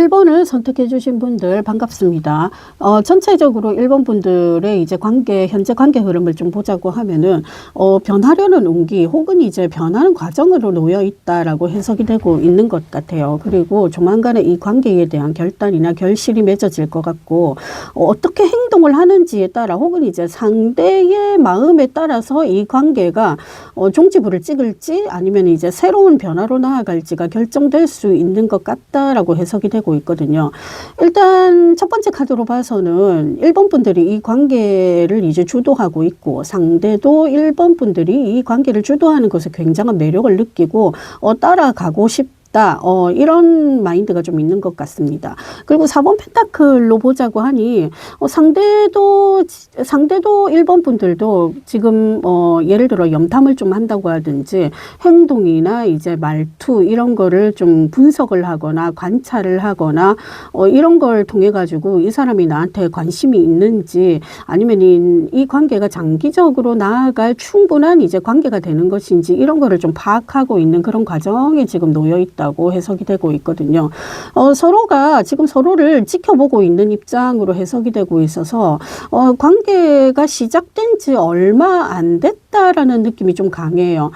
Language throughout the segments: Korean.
1번을 선택해 주신 분들 반갑습니다. 전체적으로 1번 분들의 이제 현재 관계 흐름을 좀 보자고 하면은, 변하려는 운기 혹은 이제 변하는 과정으로 놓여 있다라고 해석이 되고 있는 것 같아요. 그리고 조만간에 이 관계에 대한 결단이나 결실이 맺어질 것 같고, 어떻게 행동을 하는지에 따라 혹은 이제 상대의 마음에 따라서 이 관계가 종지부를 찍을지 아니면 이제 새로운 변화로 나아갈지가 결정될 수 있는 것 같다라고 해석이 되고 있거든요. 일단 첫 번째 카드로 봐서는 1번 분들이 이 관계를 이제 주도하고 있고, 상대도 1번 분들이 이 관계를 주도하는 것에 굉장한 매력을 느끼고 따라가고 이런 마인드가 좀 있는 것 같습니다. 그리고 4번 펜타클로 보자고 하니, 상대도 1번 분들도 지금, 예를 들어 염탐을 좀 한다고 하든지, 행동이나 이제 말투, 이런 거를 좀 분석을 하거나 관찰을 하거나, 이런 걸 통해 가지고 이 사람이 나한테 관심이 있는지, 아니면 이 관계가 장기적으로 나아갈 충분한 이제 관계가 되는 것인지, 이런 거를 좀 파악하고 있는 그런 과정에 지금 놓여 있다. 고 해석이 되고 있거든요. 서로가 지금 서로를 지켜보고 있는 입장으로 해석이 되고 있어서 관계가 시작된 지 얼마 안 됐다라는 느낌이 좀 강해요.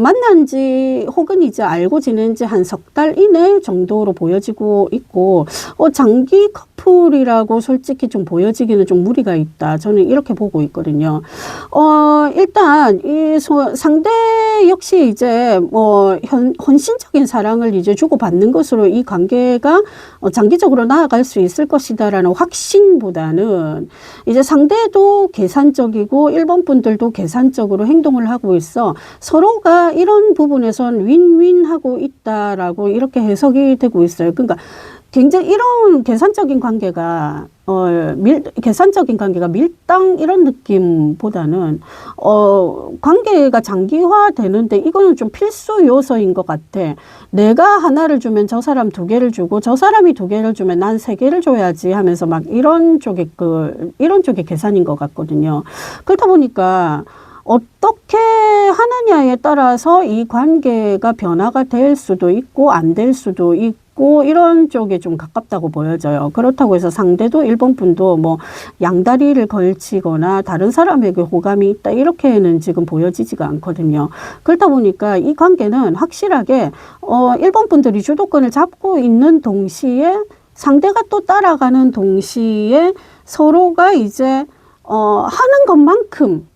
만난 지 혹은 이제 알고 지낸 지 한 석 달 이내 정도로 보여지고 있고, 장기 커플이라고 솔직히 좀 보여지기는 좀 무리가 있다. 저는 이렇게 보고 있거든요. 일단 이 상대 역시 이제 헌신적인 사랑을 이제 주고받는 것으로 이 관계가 장기적으로 나아갈 수 있을 것이다라는 확신보다는, 이제 상대도 계산적이고 1번 분들도 계산적으로 행동을 하고 있어 서로가 이런 부분에선 윈윈하고 있다라고 이렇게 해석이 되고 있어요. 그러니까 굉장히 이런 계산적인 관계가 밀당 이런 느낌보다는 관계가 장기화되는데 이거는 좀 필수 요소인 것 같아. 내가 하나를 주면 저 사람 두 개를 주고 저 사람이 두 개를 주면 난 세 개를 줘야지 하면서 막 이런 쪽의 계산인 것 같거든요. 그렇다 보니까 어떻게 하느냐에 따라서 이 관계가 변화가 될 수도 있고 안 될 수도 있고 이런 쪽에 좀 가깝다고 보여져요. 그렇다고 해서 상대도 1번 분도 뭐 양다리를 걸치거나 다른 사람에게 호감이 있다 이렇게는 지금 보여지지가 않거든요. 그렇다 보니까 이 관계는 확실하게 1번 분들이 주도권을 잡고 있는 동시에 상대가 또 따라가는 동시에 서로가 이제 하는 것만큼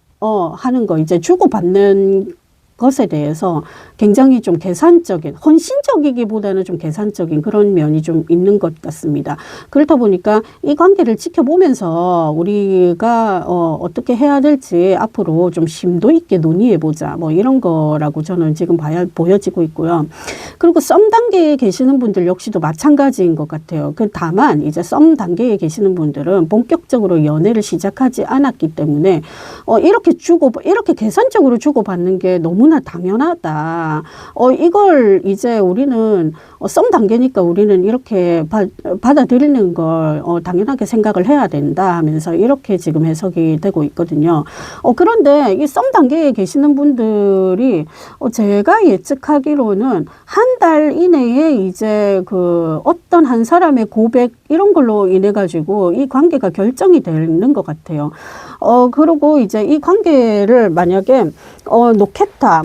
하는 거 이제 주고받는 것에 대해서 굉장히 좀 계산적인, 헌신적이기보다는 좀 계산적인 그런 면이 좀 있는 것 같습니다. 그렇다 보니까 이 관계를 지켜보면서 우리가 어떻게 해야 될지 앞으로 좀 심도 있게 논의해보자. 뭐 이런 거라고 저는 지금 보여지고 있고요. 그리고 썸 단계에 계시는 분들 역시도 마찬가지인 것 같아요. 다만 이제 썸 단계에 계시는 분들은 본격적으로 연애를 시작하지 않았기 때문에 이렇게 계산적으로 주고받는 게 너무나 당연하다. 이걸 이제 우리는 썸 단계니까 우리는 이렇게 받아들이는 걸 당연하게 생각을 해야 된다 하면서 이렇게 지금 해석이 되고 있거든요. 그런데 이 썸 단계에 계시는 분들이 제가 예측하기로는 한 달 이내에 이제 어떤 한 사람의 고백 이런 걸로 인해 가지고 이 관계가 결정이 되는 것 같아요. 그리고 이제 이 관계를 만약에 놓겠다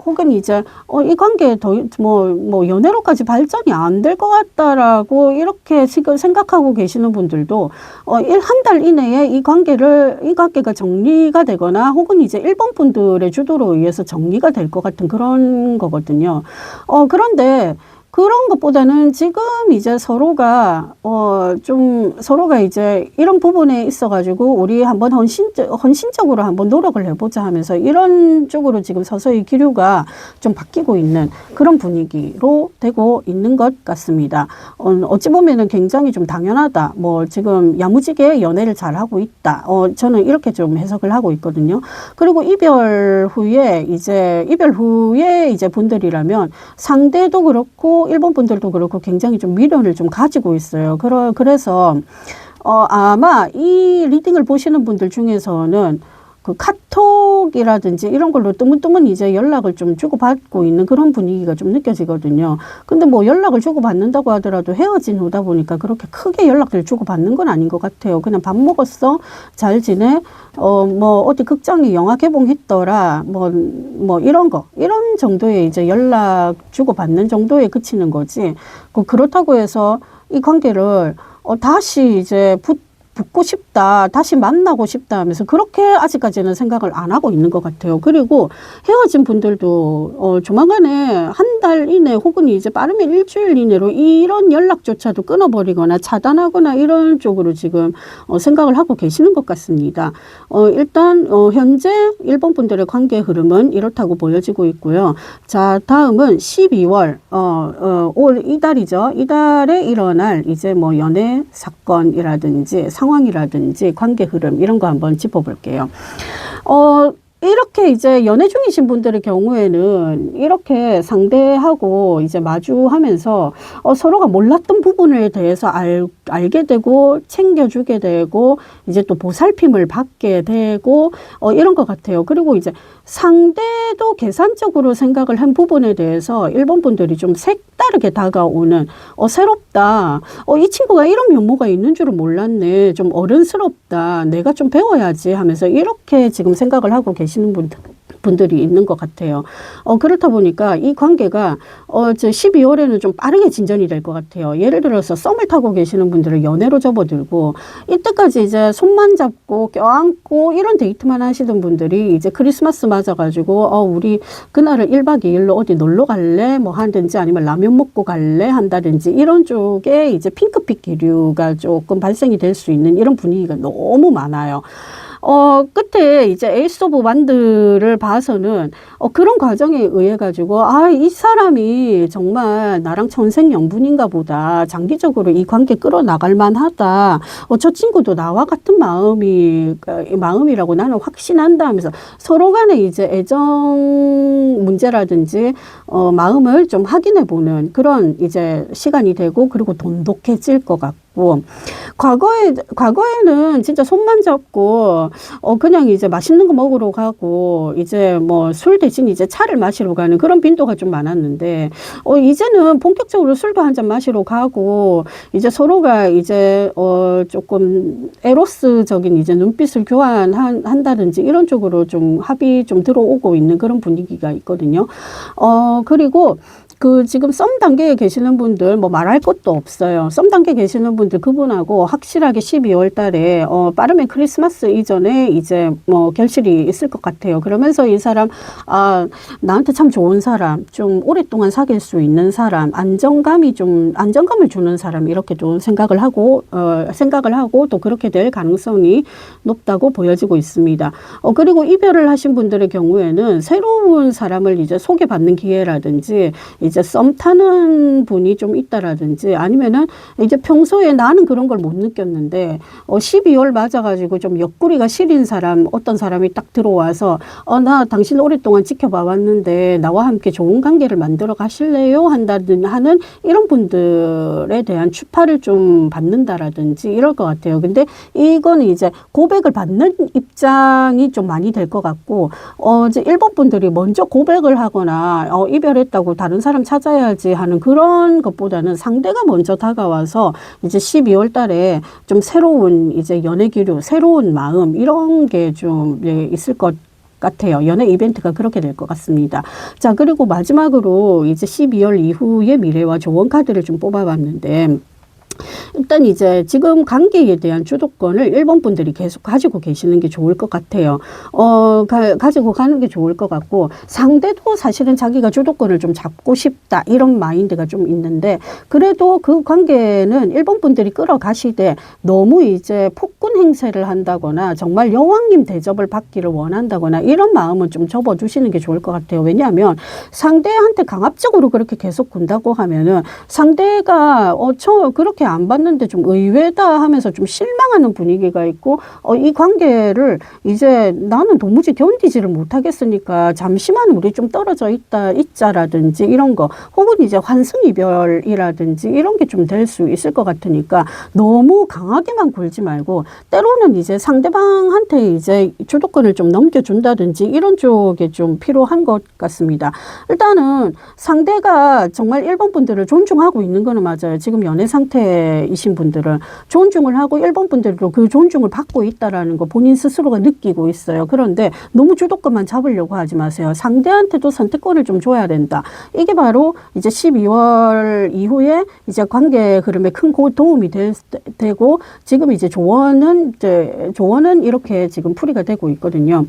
혹은 이제 이 관계에 뭐 연애로까지 발전이 안 될 것 같다라고 이렇게 지금 생각하고 계시는 분들도 한 달 이내에 이 관계가 정리가 되거나 혹은 이제 1번 분들의 주도로 의해서 정리가 될 것 같은 그런 거거든요. 그런데 그런 것보다는 지금 이제 서로가 이제 이런 부분에 있어가지고 우리 한번 헌신적으로 한번 노력을 해보자 하면서 이런 쪽으로 지금 서서히 기류가 좀 바뀌고 있는 그런 분위기로 되고 있는 것 같습니다. 어찌 보면은 굉장히 좀 당연하다. 뭐 지금 야무지게 연애를 잘 하고 있다. 저는 이렇게 좀 해석을 하고 있거든요. 그리고 이별 후에 이제 분들이라면 상대도 그렇고 1번 분들도 그렇고 굉장히 좀 미련을 좀 가지고 있어요. 그래서 아마 이 리딩을 보시는 분들 중에서는 그 카톡이라든지 이런 걸로 뜨문뜨문 이제 연락을 좀 주고받고 있는 그런 분위기가 좀 느껴지거든요. 근데 뭐 연락을 주고받는다고 하더라도 헤어진 후다 보니까 그렇게 크게 연락을 주고받는 건 아닌 것 같아요. 그냥 밥 먹었어? 잘 지내? 뭐 어디 극장에 영화 개봉했더라? 뭐 이런 정도의 이제 연락 주고받는 정도에 그치는 거지. 그렇다고 해서 이 관계를 다시 이제 붙고 싶다, 다시 만나고 싶다 하면서 그렇게 아직까지는 생각을 안 하고 있는 것 같아요. 그리고 헤어진 분들도 조만간에 한 달 이내 혹은 이제 빠르면 일주일 이내로 이런 연락조차도 끊어버리거나 차단하거나 이런 쪽으로 지금 생각을 하고 계시는 것 같습니다. 일단 현재 일본 분들의 관계 흐름은 이렇다고 보여지고 있고요. 자, 다음은 12월 올 이달이죠. 이달에 일어날 이제 뭐 연애 사건이라든지 상황이라든지 관계 흐름 이런 거 한번 짚어볼게요. 이렇게 이제 연애 중이신 분들의 경우에는 이렇게 상대하고 이제 마주하면서 서로가 몰랐던 부분에 대해서 알게 되고 챙겨주게 되고 이제 또 보살핌을 받게 되고 이런 것 같아요. 그리고 이제 상대도 계산적으로 생각을 한 부분에 대해서 일본 분들이 좀 색다르게 다가오는 새롭다. 이 친구가 이런 면모가 있는 줄은 몰랐네. 좀 어른스럽다. 내가 좀 배워야지 하면서 이렇게 지금 생각을 하고 계시는 분들이 있는 것 같아요. 그렇다 보니까 이 관계가 저 12월에는 좀 빠르게 진전이 될 것 같아요. 예를 들어서 썸을 타고 계시는 분들을 연애로 접어들고 이때까지 이제 손만 잡고 껴안고 이런 데이트만 하시던 분들이 이제 크리스마스 맞아가지고 우리 그날을 1박 2일로 어디 놀러 갈래? 뭐 하든지 아니면 라면 먹고 갈래? 한다든지 이런 쪽에 이제 핑크빛 기류가 조금 발생이 될 수 있는 이런 분위기가 너무 많아요. 끝에 이제 에이스 오브 완드를 봐서는 그런 과정에 의해 가지고 이 사람이 정말 나랑 천생연분인가 보다. 장기적으로 이 관계 끌어나갈 만하다. 저 친구도 나와 같은 마음이라고 나는 확신한다 하면서 서로 간에 이제 애정 문제라든지 마음을 좀 확인해 보는 그런 이제 시간이 되고 그리고 돈독해질 것 같고 과거에는 진짜 손만 잡고 그냥 이제 맛있는 거 먹으러 가고 이제 뭐 술 대신 이제 차를 마시러 가는 그런 빈도가 좀 많았는데 이제는 본격적으로 술도 한 잔 마시러 가고 이제 서로가 이제 조금 에로스적인 이제 눈빛을 교환한다든지 이런 쪽으로 좀 합의 좀 들어오고 있는 그런 분위기가 있거든요. 그리고 지금 썸 단계에 계시는 분들 뭐 말할 것도 없어요. 썸 단계에 계시는 분들 그분하고 확실하게 12월 달에 빠르면 크리스마스 이전에 이제 뭐 결실이 있을 것 같아요. 그러면서 이 사람 나한테 참 좋은 사람, 좀 오랫동안 사귈 수 있는 사람, 안정감을 주는 사람 이렇게 좀 생각을 하고 또 그렇게 될 가능성이 높다고 보여지고 있습니다. 그리고 이별을 하신 분들의 경우에는 새로운 사람을 이제 소개받는 기회라든지 이제 썸 타는 분이 좀 있다라든지 아니면은 이제 평소에 나는 그런 걸 못 느꼈는데 12월 맞아가지고 좀 옆구리가 시린 사람 어떤 사람이 딱 들어와서 나 당신 오랫동안 지켜봐 왔는데 나와 함께 좋은 관계를 만들어 가실래요? 하는 이런 분들에 대한 추파를 좀 받는다라든지 이럴 것 같아요. 근데 이거는 이제 고백을 받는 입장이 좀 많이 될 것 같고 이제 일본 분들이 먼저 고백을 하거나 이별했다고 다른 사람 찾아야지 하는 그런 것보다는 상대가 먼저 다가와서 이제 12월 달에 좀 새로운 이제 연애 기류, 새로운 마음 이런 게 좀 있을 것 같아요. 연애 이벤트가 그렇게 될 것 같습니다. 자, 그리고 마지막으로 이제 12월 이후의 미래와 조언 카드를 좀 뽑아봤는데 일단 이제 지금 관계에 대한 주도권을 일본 분들이 계속 가지고 계시는 게 좋을 것 같아요. 가지고 가는 게 좋을 것 같고 상대도 사실은 자기가 주도권을 좀 잡고 싶다 이런 마인드가 좀 있는데 그래도 그 관계는 일본 분들이 끌어가시되 너무 이제 폭군 행세를 한다거나 정말 여왕님 대접을 받기를 원한다거나 이런 마음은 좀 접어주시는 게 좋을 것 같아요. 왜냐하면 상대한테 강압적으로 그렇게 계속 군다고 하면은 상대가 그렇게 이렇게 안 봤는데 좀 의외다 하면서 좀 실망하는 분위기가 있고, 이 관계를 이제 나는 도무지 견디지를 못하겠으니까 잠시만 우리 좀 떨어져 있자라든지 이런 거, 혹은 이제 환승이별이라든지 이런 게 좀 될 수 있을 것 같으니까 너무 강하게만 굴지 말고, 때로는 이제 상대방한테 이제 주도권을 좀 넘겨준다든지 이런 쪽에 좀 필요한 것 같습니다. 일단은 상대가 정말 1번 분들을 존중하고 있는 거는 맞아요. 지금 연애 상태이신 분들은 존중을 하고 1번 분들도 그 존중을 받고 있다라는 거 본인 스스로가 느끼고 있어요. 그런데 너무 주도권만 잡으려고 하지 마세요. 상대한테도 선택권을 좀 줘야 된다. 이게 바로 이제 12월 이후에 이제 관계 흐름에 큰 도움이 되고, 지금 이제 조언은 이렇게 지금 풀이가 되고 있거든요.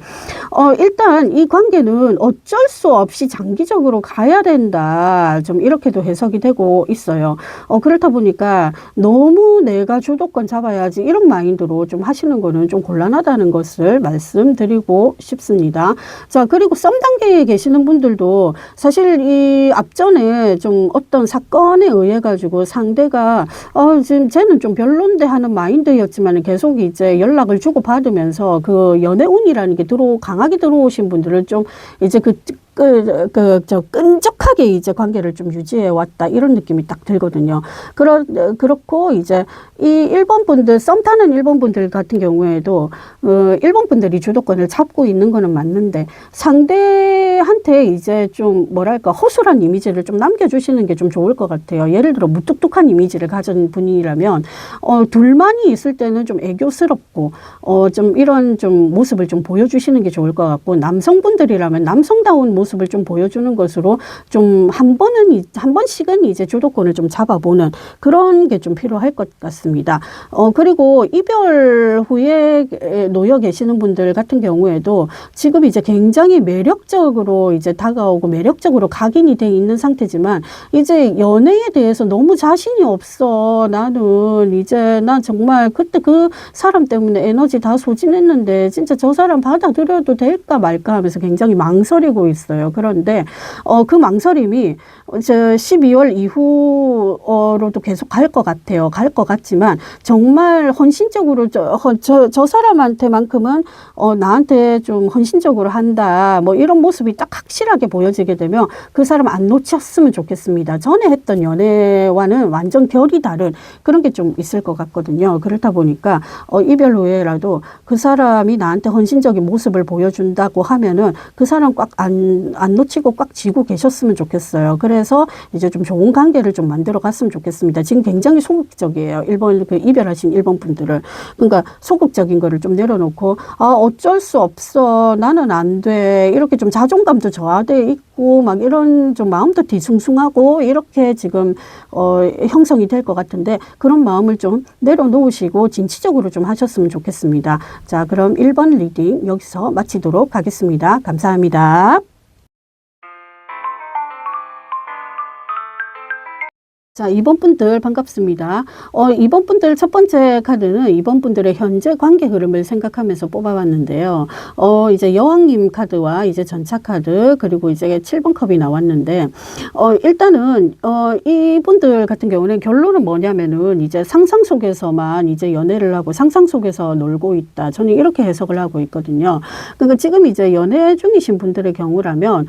일단 이 관계는 어쩔 수 없이 장기적으로 가야 된다. 좀 이렇게도 해석이 되고 있어요. 그렇다 보니까 너무 내가 주도권 잡아야지 이런 마인드로 좀 하시는 거는 좀 곤란하다는 것을 말씀드리고 싶습니다. 자, 그리고 썸 단계에 계시는 분들도 사실 이 앞전에 좀 어떤 사건에 의해 가지고 상대가 지금 쟤는 좀 별론데 하는 마인드였지만 계속 이제 연락을 주고 받으면서 그 연애운이라는 게 강하게 들어오신 분들은 좀 이제 끈적하게 이제 관계를 좀 유지해 왔다. 이런 느낌이 딱 들거든요. 그렇고, 이제 이 1번 분들, 썸 타는 1번 분들 같은 경우에도, 1번 분들이 주도권을 잡고 있는 거는 맞는데, 상대한테 이제 좀 뭐랄까, 허술한 이미지를 좀 남겨주시는 게 좀 좋을 것 같아요. 예를 들어, 무뚝뚝한 이미지를 가진 분이라면, 둘만이 있을 때는 좀 애교스럽고, 좀 이런 좀 모습을 좀 보여주시는 게 좋을 것 같고, 남성분들이라면 남성다운 모습을 좀 보여주는 것으로 좀 한 번씩은 이제 주도권을 좀 잡아보는 그런 게 좀 필요할 것 같습니다. 그리고 이별 후에 놓여 계시는 분들 같은 경우에도 지금 이제 굉장히 매력적으로 이제 다가오고 매력적으로 각인이 돼 있는 상태지만, 이제 연애에 대해서 너무 자신이 없어. 나는 이제 나 정말 그때 그 사람 때문에 에너지 다 소진했는데 진짜 저 사람 받아들여도 될까 말까 하면서 굉장히 망설이고 있어요. 그런데 그 망설임이 이제 12월 이후로도 계속 갈 것 같아요. 갈 것 같지만 정말 헌신적으로 저 사람한테만큼은 나한테 좀 헌신적으로 한다. 뭐 이런 모습이 딱 확실하게 보여지게 되면 그 사람 안 놓쳤으면 좋겠습니다. 전에 했던 연애와는 완전 결이 다른 그런 게 좀 있을 것 같거든요. 그렇다 보니까 이별 후에라도 그 사람이 나한테 헌신적인 모습을 보여준다고 하면은 그 사람 꽉 안 놓치고 꽉 쥐고 계셨으면 좋겠어요. 그래서 이제 좀 좋은 관계를 좀 만들어 갔으면 좋겠습니다. 지금 굉장히 소극적이에요. 이별하신 1번 분들을. 그러니까 소극적인 거를 좀 내려놓고, 어쩔 수 없어. 나는 안 돼. 이렇게 좀 자존감도 저하돼 있고, 막 이런 좀 마음도 뒤숭숭하고, 이렇게 지금, 형성이 될 것 같은데, 그런 마음을 좀 내려놓으시고, 진취적으로 좀 하셨으면 좋겠습니다. 자, 그럼 1번 리딩 여기서 마치도록 하겠습니다. 감사합니다. 자, 2번 분들 반갑습니다. 2번 분들 첫 번째 카드는 2번 분들의 현재 관계 흐름을 생각하면서 뽑아봤는데요. 이제 여왕님 카드와 이제 전차 카드, 그리고 이제 7번 컵이 나왔는데, 일단은, 이분들 같은 경우는 결론은 뭐냐면은 이제 상상 속에서만 이제 연애를 하고 상상 속에서 놀고 있다. 저는 이렇게 해석을 하고 있거든요. 그러니까 지금 이제 연애 중이신 분들의 경우라면,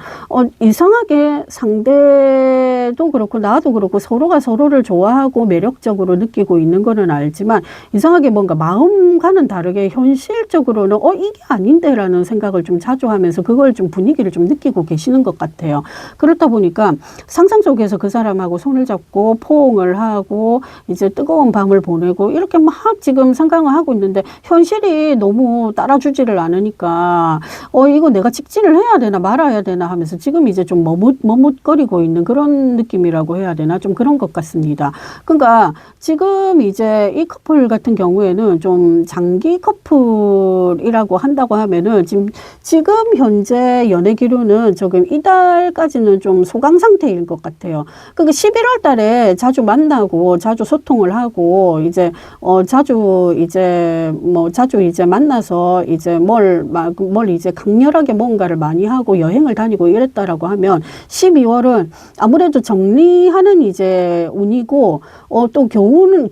이상하게 상대도 그렇고 나도 그렇고 서로가 서로를 좋아하고 매력적으로 느끼고 있는 거는 알지만, 이상하게 뭔가 마음과는 다르게 현실적으로는 이게 아닌데 라는 생각을 좀 자주 하면서 그걸 좀 분위기를 좀 느끼고 계시는 것 같아요. 그렇다 보니까 상상 속에서 그 사람하고 손을 잡고 포옹을 하고 이제 뜨거운 밤을 보내고 이렇게 막 지금 상상을 하고 있는데, 현실이 너무 따라주지를 않으니까 이거 내가 직진을 해야 되나 말아야 되나 하면서 지금 이제 좀 머뭇거리고 있는 그런 느낌이라고 해야 되나, 좀 그런 것 같습니다. 그러니까 지금 이제 이 커플 같은 경우에는 좀 장기 커플이라고 한다고 하면은 지금 현재 연애 기류는 조금 이달까지는 좀 소강 상태인 것 같아요. 그러니까 11월 달에 자주 만나고 자주 소통을 하고 이제 자주 이제 만나서 이제 뭘 이제 강렬하게 뭔가를 많이 하고 여행을 다니고 이랬다라고 하면 12월은 아무래도 정리하는 이제 이제 운이고, 또 교운,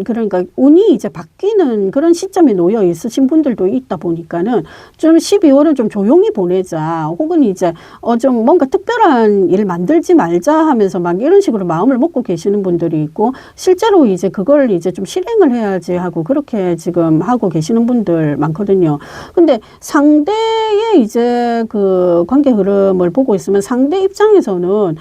그러니까 운이 이제 바뀌는 그런 시점에 놓여 있으신 분들도 있다 보니까는 좀 12월은 좀 조용히 보내자. 혹은 이제, 좀 뭔가 특별한 일 만들지 말자 하면서 막 이런 식으로 마음을 먹고 계시는 분들이 있고, 실제로 이제 그걸 이제 좀 실행을 해야지 하고 그렇게 지금 하고 계시는 분들 많거든요. 근데 상대의 이제 그 관계 흐름을 보고 있으면 상대 입장에서는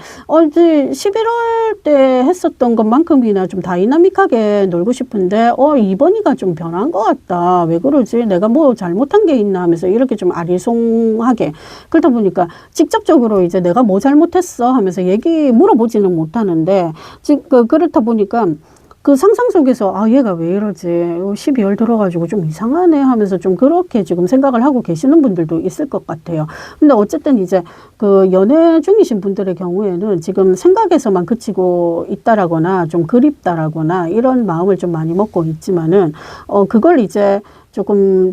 이제 11월 때 했었던 것만큼이나 좀 다이나믹하게 놀고 싶은데 이번이가 좀 변한 것 같다. 왜 그러지? 내가 뭐 잘못한 게 있나 하면서 이렇게 좀 아리송하게 그러다 보니까 직접적으로 이제 내가 뭐 잘못했어 하면서 얘기 물어보지는 못하는데 그렇다 보니까 그 상상 속에서 얘가 왜 이러지? 12월 들어가지고 좀 이상하네 하면서 좀 그렇게 지금 생각을 하고 계시는 분들도 있을 것 같아요. 근데 어쨌든 이제 그 연애 중이신 분들의 경우에는 지금 생각에서만 그치고 있다라거나 좀 그립다라거나 이런 마음을 좀 많이 먹고 있지만은 그걸 이제 조금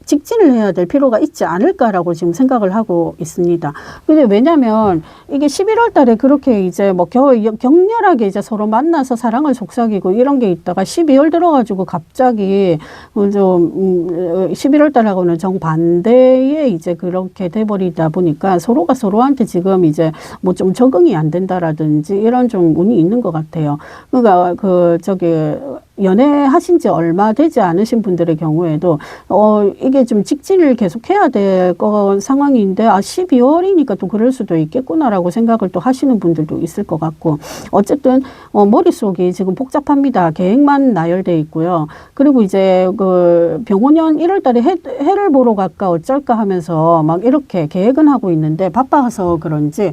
직진을 해야 될 필요가 있지 않을까라고 지금 생각을 하고 있습니다. 근데 왜냐면 이게 11월 달에 그렇게 이제 뭐 격렬하게 이제 서로 만나서 사랑을 속삭이고 이런 게 있다가 12월 들어가지고 갑자기 좀 11월 달하고는 정반대의 이제 그렇게 돼버리다 보니까 서로가 서로한테 지금 이제 뭐 좀 적응이 안 된다라든지 이런 좀 운이 있는 것 같아요. 그러니까 연애하신 지 얼마 되지 않으신 분들의 경우에도 이게 좀 직진을 계속해야 될 상황인데 12월이니까 또 그럴 수도 있겠구나라고 생각을 또 하시는 분들도 있을 것 같고 어쨌든 머릿속이 지금 복잡합니다. 계획만 나열돼 있고요. 그리고 이제 그 병원년 1월 달에 해를 보러 갈까 어쩔까 하면서 막 이렇게 계획은 하고 있는데 바빠서 그런지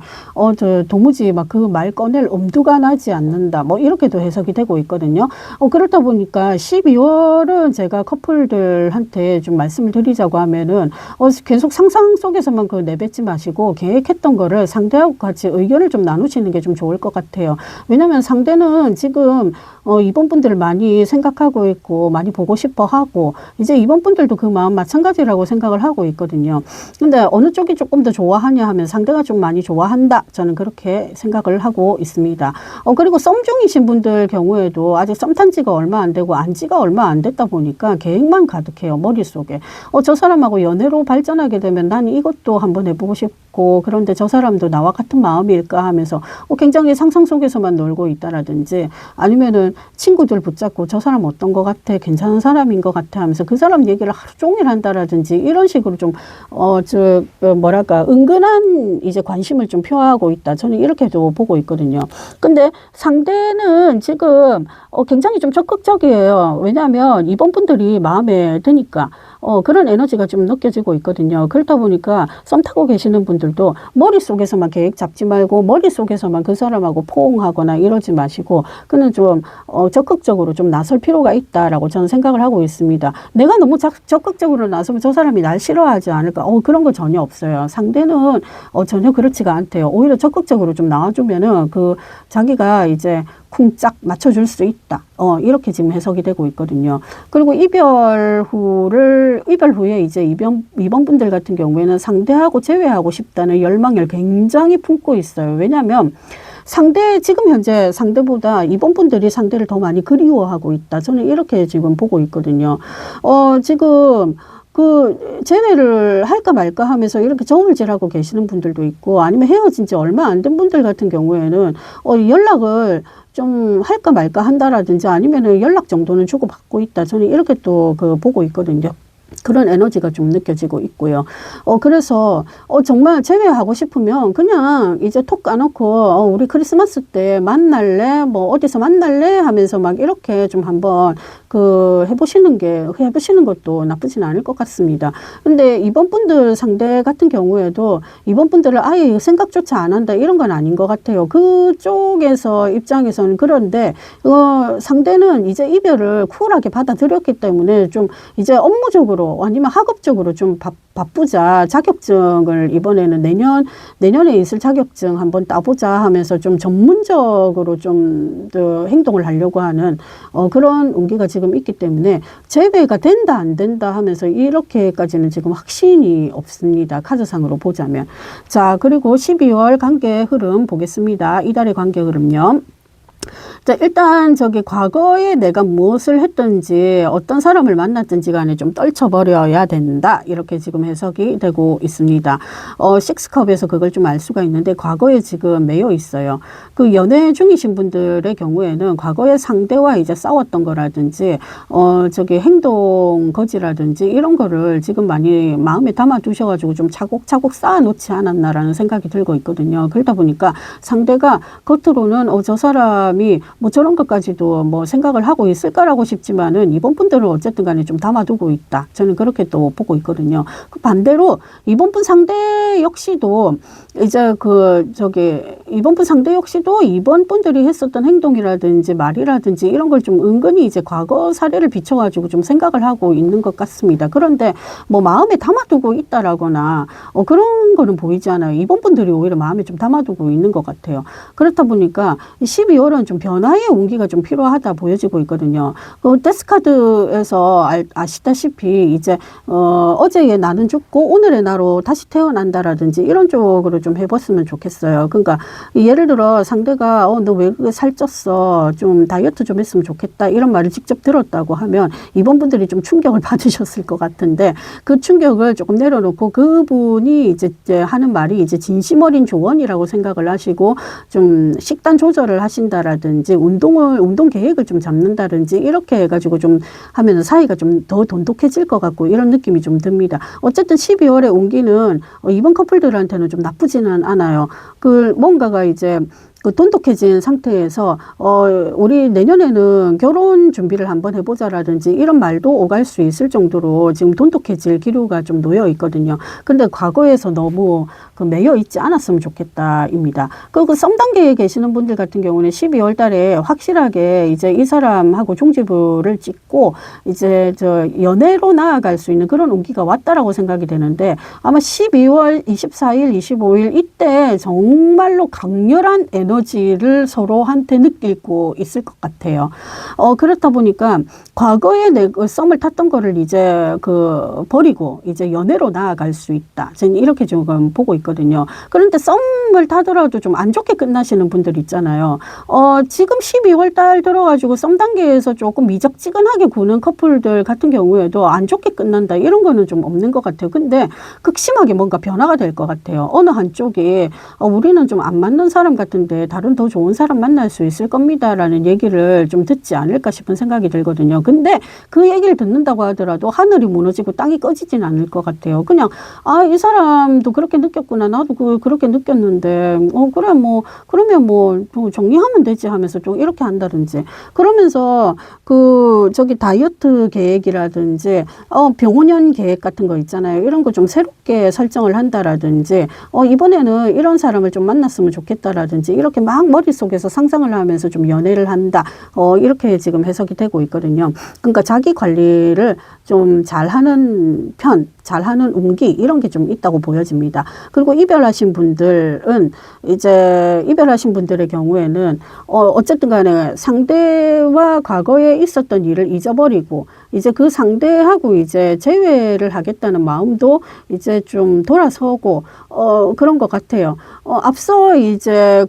도무지 막 그 말 꺼낼 엄두가 나지 않는다. 뭐 이렇게도 해석이 되고 있거든요. 그렇다 보니까 12월은 제가 커플들한테 좀 말씀을 드리자고 하면은 계속 상상 속에서만 내뱉지 마시고 계획했던 거를 상대하고 같이 의견을 좀 나누시는 게 좀 좋을 것 같아요. 왜냐하면 상대는 지금 이번 분들을 많이 생각하고 있고 많이 보고 싶어 하고 이제 이번 분들도 그 마음 마찬가지라고 생각을 하고 있거든요. 근데 어느 쪽이 조금 더 좋아하냐 하면 상대가 좀 많이 좋아한다. 저는 그렇게 생각을 하고 있습니다. 그리고 썸 중이신 분들 경우에도 아직 썸 탄 지가 얼마 안 되고 안 지가 얼마 안 됐다 보니까 계획만 가득해요. 머릿속에. 저 사람하고 연애로 발전하게 되면 난 이것도 한번 해보고 싶고 그런데 저 사람도 나와 같은 마음일까 하면서 굉장히 상상 속에서만 놀고 있다라든지 아니면은 친구들 붙잡고 저 사람 어떤 것 같아? 괜찮은 사람인 것 같아? 하면서 그 사람 얘기를 하루 종일 한다라든지 이런 식으로 좀 은근한 이제 관심을 좀 표하고 있다. 저는 이렇게도 보고 있거든요. 근데 상대는 지금 굉장히 좀 적극적이에요. 왜냐하면 이번 분들이 마음에 드니까 그런 에너지가 좀 느껴지고 있거든요. 그렇다 보니까 썸 타고 계시는 분들도 머릿속에서만 계획 잡지 말고 머릿속에서만 그 사람하고 포옹하거나 이러지 마시고 그는 좀 적극적으로 좀 나설 필요가 있다라고 저는 생각을 하고 있습니다. 내가 너무 적극적으로 나서면 저 사람이 날 싫어하지 않을까? 그런 거 전혀 없어요. 상대는 전혀 그렇지가 않대요. 오히려 적극적으로 좀 나와주면은 자기가 이제 쿵짝 맞춰줄 수 있다. 이렇게 지금 해석이 되고 있거든요. 그리고 이별 후에 이제 이번 분들 같은 경우에는 상대하고 재회하고 싶다는 열망을 굉장히 품고 있어요. 왜냐하면 지금 현재 상대보다 이번 분들이 상대를 더 많이 그리워하고 있다. 저는 이렇게 지금 보고 있거든요. 지금 재회를 할까 말까 하면서 이렇게 저울질하고 계시는 분들도 있고 아니면 헤어진 지 얼마 안 된 분들 같은 경우에는 연락을 좀 할까 말까 한다라든지 아니면은 연락 정도는 주고받고 있다. 저는 이렇게 또 보고 있거든요. 그런 에너지가 좀 느껴지고 있고요. 그래서 정말 재회하고 싶으면 그냥 이제 톡 까놓고 우리 크리스마스 때 만날래? 뭐 어디서 만날래? 하면서 막 이렇게 좀 한번 해보시는 것도 나쁘진 않을 것 같습니다. 근데 이번 분들 상대 같은 경우에도 이번 분들을 아예 생각조차 안 한다 이런 건 아닌 것 같아요. 그쪽에서 입장에서는 그런데 상대는 이제 이별을 쿨하게 받아들였기 때문에 좀 이제 업무적으로 아니면 학업적으로 좀 바쁘자 자격증을 이번에는 내년에 있을 자격증 한번 따보자 하면서 좀 전문적으로 좀 더 행동을 하려고 하는 그런 운기가 지금 있기 때문에 재회가 된다 안 된다 하면서 이렇게까지는 지금 확신이 없습니다. 카드상으로 보자면. 자, 그리고 12월 관계 흐름 보겠습니다. 이달의 관계 흐름요. 자, 일단 저기 과거에 내가 무엇을 했든지 어떤 사람을 만났든지 간에 좀 떨쳐버려야 된다. 이렇게 지금 해석이 되고 있습니다. 식스컵에서 그걸 좀 알 수가 있는데 과거에 지금 매여 있어요. 그 연애 중이신 분들의 경우에는 과거에 상대와 이제 싸웠던 거라든지 저기 행동 거지라든지 이런 거를 지금 많이 마음에 담아 두셔가지고 좀 차곡차곡 쌓아놓지 않았나라는 생각이 들고 있거든요. 그러다 보니까 상대가 겉으로는 저 사람이 뭐 저런 것까지도 뭐 생각을 하고 있을까라고 싶지만은 이번 분들은 어쨌든 간에 좀 담아두고 있다. 저는 그렇게 또 보고 있거든요. 그 반대로 이번 분 상대 역시도 이제 이번 분 상대 역시도 이번 분들이 했었던 행동이라든지 말이라든지 이런 걸 좀 은근히 이제 과거 사례를 비춰가지고 좀 생각을 하고 있는 것 같습니다. 그런데 뭐 마음에 담아두고 있다라거나 그런 거는 보이지 않아요. 이번 분들이 오히려 마음에 좀 담아두고 있는 것 같아요. 그렇다 보니까 12월은 좀 변화의 온기가 좀 필요하다 보여지고 있거든요. 그 데스카드에서 아시다시피 이제 어제의 나는 죽고 오늘의 나로 다시 태어난다라든지 이런 쪽으로 좀 해봤으면 좋겠어요. 그러니까 예를 들어 상대가 너 왜 그렇게 살쪘어? 좀 다이어트 좀 했으면 좋겠다. 이런 말을 직접 들었다고 하면 이번 분들이 좀 충격을 받으셨을 것 같은데 그 충격을 조금 내려놓고 그분이 이제 하는 말이 이제 진심 어린 조언이라고 생각을 하시고 좀 식단 조절을 하신다라든지 운동 계획을 좀 잡는다든지 이렇게 해가지고 좀 하면 사이가 좀 더 돈독해질 것 같고 이런 느낌이 좀 듭니다. 어쨌든 12월의 온기는 이번 커플들한테는 좀 나쁘지는 않아요. 그 뭔가가 이제 그 돈독해진 상태에서 우리 내년에는 결혼 준비를 한번 해보자라든지 이런 말도 오갈 수 있을 정도로 지금 돈독해질 기류가 좀 놓여 있거든요. 근데 과거에서 너무 그 매여 있지 않았으면 좋겠다입니다. 그 썸 단계에 계시는 분들 같은 경우는 12월 달에 확실하게 이제 이 사람하고 종지부를 찍고 이제 연애로 나아갈 수 있는 그런 온기가 왔다라고 생각이 되는데 아마 12월 24일, 25일 이때 정말로 강렬한 에너지를 서로한테 느끼고 있을 것 같아요. 그렇다 보니까 과거에 썸을 탔던 거를 이제 버리고 이제 연애로 나아갈 수 있다. 저는 이렇게 지금 보고 있거든요. 그런데 썸을 타더라도 좀 안 좋게 끝나시는 분들 있잖아요. 지금 12월 달 들어가지고 썸 단계에서 조금 미적지근하게 구는 커플들 같은 경우에도 안 좋게 끝난다. 이런 거는 좀 없는 것 같아요. 근데 극심하게 뭔가 변화가 될 것 같아요. 어느 한쪽이 우리는 좀 안 맞는 사람 같은데 다른 더 좋은 사람 만날 수 있을 겁니다라는 얘기를 좀 듣지 않을까 싶은 생각이 들거든요. 근데 그 얘기를 듣는다고 하더라도 하늘이 무너지고 땅이 꺼지진 않을 것 같아요. 그냥 이 사람도 그렇게 느꼈구나. 나도 그렇게 느꼈는데 그래 뭐 그러면 뭐 정리하면 되지 하면서 좀 이렇게 한다든지 그러면서 다이어트 계획이라든지 병원연 계획 같은 거 있잖아요. 이런 거 좀 새롭게 설정을 한다라든지 이번에는 이런 사람을 좀 만났으면 좋겠다라든지 이렇게 막 머릿속에서 상상을 하면서 좀 연애를 한다. 이렇게 지금 해석이 되고 있거든요. 그러니까 자기 관리를 좀 잘하는 편, 잘하는 운기 이런 게 좀 있다고 보여집니다. 그리고 이별하신 분들은 이제 이별하신 분들의 경우에는 어쨌든 간에 상대와 과거에 있었던 일을 잊어버리고 이제 그 상대하고 이제 재회를 하겠다는 마음도 이제 좀 돌아서고 그런 것 같아요. 앞서 이제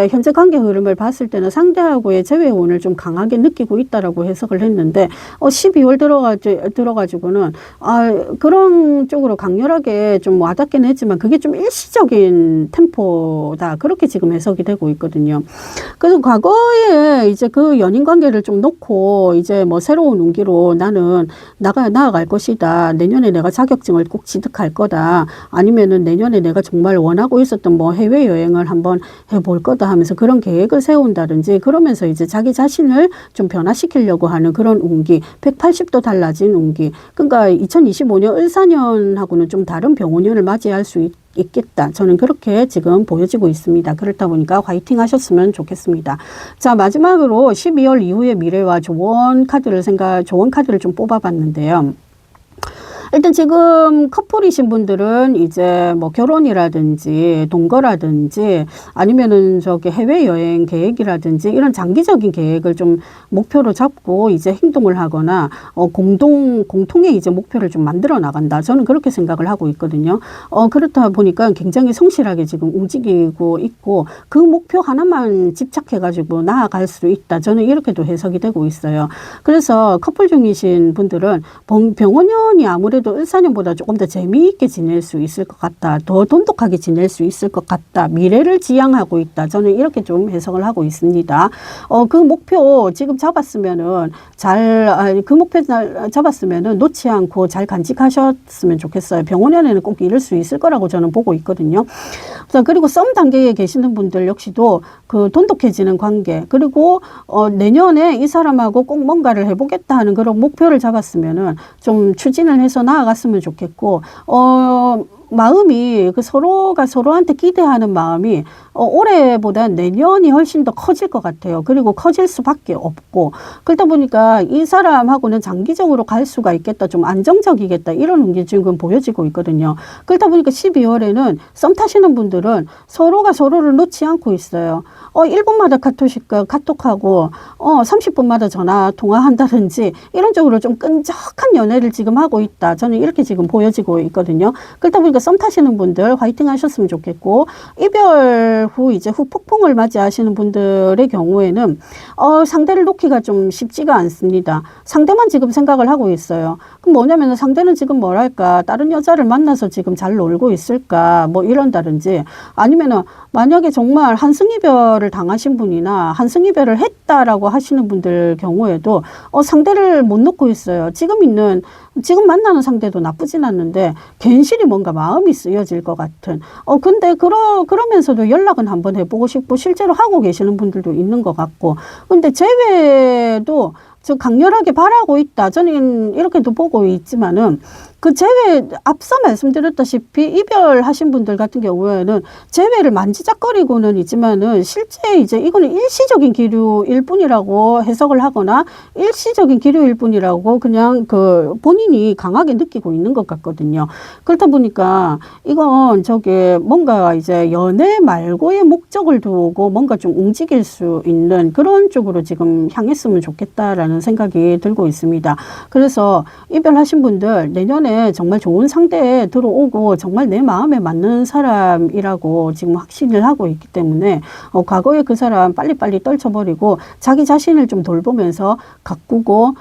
현재 관계 흐름을 봤을 때는 상대하고의 재회운을 좀 강하게 느끼고 있다라고 해석을 했는데 12월 들어가지고는 그런 쪽으로 강렬하게 좀 와닿긴 했지만 그게 좀 일시적인 템포다 그렇게 지금 해석이 되고 있거든요. 그래서 과거에 이제 그 연인 관계를 좀 놓고 이제 뭐 새로운 운기로 나는 나아갈 것이다. 내년에 내가 자격증을 꼭 취득할 거다. 아니면은 내년에 내가 정말 원하고 있었던 뭐 해외여행을 한번 해볼 거다 하면서 그런 계획을 세운다든지 그러면서 이제 자기 자신을 좀 변화시키려고 하는 그런 운기, 180도 달라진 운기. 그러니까 2025년 을사년하고는 좀 다른 병원년을 맞이할 수 있겠다. 저는 그렇게 지금 보여지고 있습니다. 그렇다 보니까 화이팅 하셨으면 좋겠습니다. 자, 마지막으로 12월 이후의 미래와 조언 카드를 좀 뽑아봤는데요. 일단 지금 커플이신 분들은 이제 뭐 결혼이라든지 동거라든지 아니면은 저기 해외여행 계획이라든지 이런 장기적인 계획을 좀 목표로 잡고 이제 행동을 하거나 공통의 이제 목표를 좀 만들어 나간다. 저는 그렇게 생각을 하고 있거든요. 그렇다 보니까 굉장히 성실하게 지금 움직이고 있고 그 목표 하나만 집착해가지고 나아갈 수 있다. 저는 이렇게도 해석이 되고 있어요. 그래서 커플 중이신 분들은 병원년이 아무래도 을사년보다 조금 더 재미있게 지낼 수 있을 것 같다. 더 돈독하게 지낼 수 있을 것 같다. 미래를 지향하고 있다. 저는 이렇게 좀 해석을 하고 있습니다. 그 목표 지금 잡았으면은 그 목표 잡았으면은 놓지 않고 잘 간직하셨으면 좋겠어요. 병원년에는 꼭 이룰 수 있을 거라고 저는 보고 있거든요. 자, 그리고 썸 단계에 계시는 분들 역시도 그 돈독해지는 관계, 그리고 내년에 이 사람하고 꼭 뭔가를 해보겠다 하는 그런 목표를 잡았으면은 좀 추진을 해서 나아갔으면 좋겠고, 마음이 서로가 서로한테 기대하는 마음이 올해보다 내년이 훨씬 더 커질 것 같아요. 그리고 커질 수밖에 없고, 그러다 보니까 이 사람하고는 장기적으로 갈 수가 있겠다, 좀 안정적이겠다, 이런 게 지금 보여지고 있거든요. 그러다 보니까 12월에는 썸 타시는 분들은 서로가 서로를 놓지 않고 있어요. 1분마다 카톡하고 30분마다 전화 통화한다든지 이런 쪽으로 좀 끈적한 연애를 지금 하고 있다. 저는 이렇게 지금 보여지고 있거든요. 그러다 보니까 썸 타시는 분들 화이팅 하셨으면 좋겠고, 이별 후 이제 후폭풍을 맞이하시는 분들의 경우에는 상대를 놓기가 좀 쉽지가 않습니다. 상대만 지금 생각을 하고 있어요. 그럼 뭐냐면 상대는 지금 뭐랄까 다른 여자를 만나서 지금 잘 놀고 있을까 뭐 이런다든지, 아니면은 만약에 정말 한승이별을 당하신 분이나 한승이별을 했다라고 하시는 분들 경우에도 상대를 못 놓고 있어요. 지금 만나는 상대도 나쁘진 않는데 괜시리 뭔가 마음이 쓰여질 것 같은. 근데 그러면서도 연락은 한번 해보고 싶고 실제로 하고 계시는 분들도 있는 것 같고. 근데 제외도 저 강렬하게 바라고 있다. 저는 이렇게도 보고 있지만은 그 재회, 앞서 말씀드렸다시피 이별하신 분들 같은 경우에는 재회를 만지작거리고는 있지만은 실제 이제 이거는 일시적인 기류일 뿐이라고 해석을 하거나 일시적인 기류일 뿐이라고 그냥 그 본인이 강하게 느끼고 있는 것 같거든요. 그렇다 보니까 이건 뭔가 이제 연애 말고의 목적을 두고 뭔가 좀 움직일 수 있는 그런 쪽으로 지금 향했으면 좋겠다라는 생각이 들고 있습니다. 그래서 이별하신 분들 내년에 정말 좋은 상대에 들어오고 정말 내 마음에 맞는 사람이라고 지금 확신을 하고 있기 때문에 과거에 그 사람 빨리빨리 떨쳐버리고 자기 자신을 좀 돌보면서 가꾸고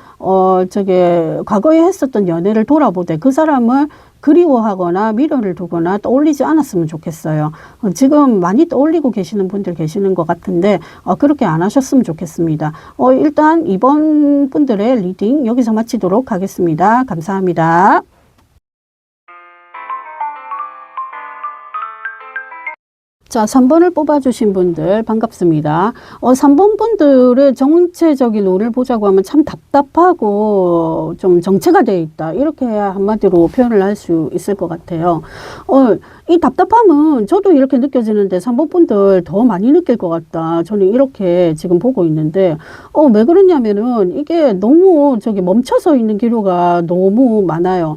과거에 했었던 연애를 돌아보되 그 사람을 그리워하거나 미련을 두거나 떠올리지 않았으면 좋겠어요. 지금 많이 떠올리고 계시는 분들 계시는 것 같은데 그렇게 안 하셨으면 좋겠습니다. 일단 이번 분들의 리딩 여기서 마치도록 하겠습니다. 감사합니다. 자, 3번을 뽑아주신 분들 반갑습니다. 3번 분들의 정체적인 운을 보자고 하면 참 답답하고 좀 정체가 되어 있다. 이렇게 한마디로 표현을 할 수 있을 것 같아요. 이 답답함은 저도 이렇게 느껴지는데 3번 분들 더 많이 느낄 것 같다. 저는 이렇게 지금 보고 있는데 왜 그러냐면은 이게 너무 멈춰서 있는 기류가 너무 많아요.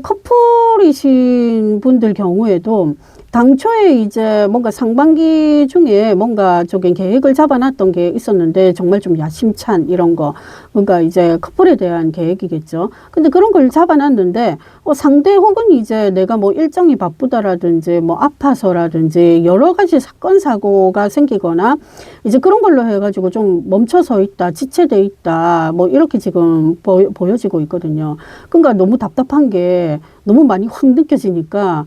커플이신 분들 경우에도 당초에 이제 뭔가 상반기 중에 뭔가 계획을 잡아놨던 게 있었는데 정말 좀 야심찬 이런 거, 뭔가 이제 커플에 대한 계획이겠죠. 근데 그런 걸 잡아놨는데 상대 혹은 이제 내가 뭐 일정이 바쁘다라든지 뭐 아파서라든지 여러 가지 사건 사고가 생기거나 이제 그런 걸로 해가지고 좀 멈춰서 있다, 지체돼 있다, 뭐 이렇게 지금 보여지고 있거든요. 그러니까 너무 답답한 게 너무 많이 확 느껴지니까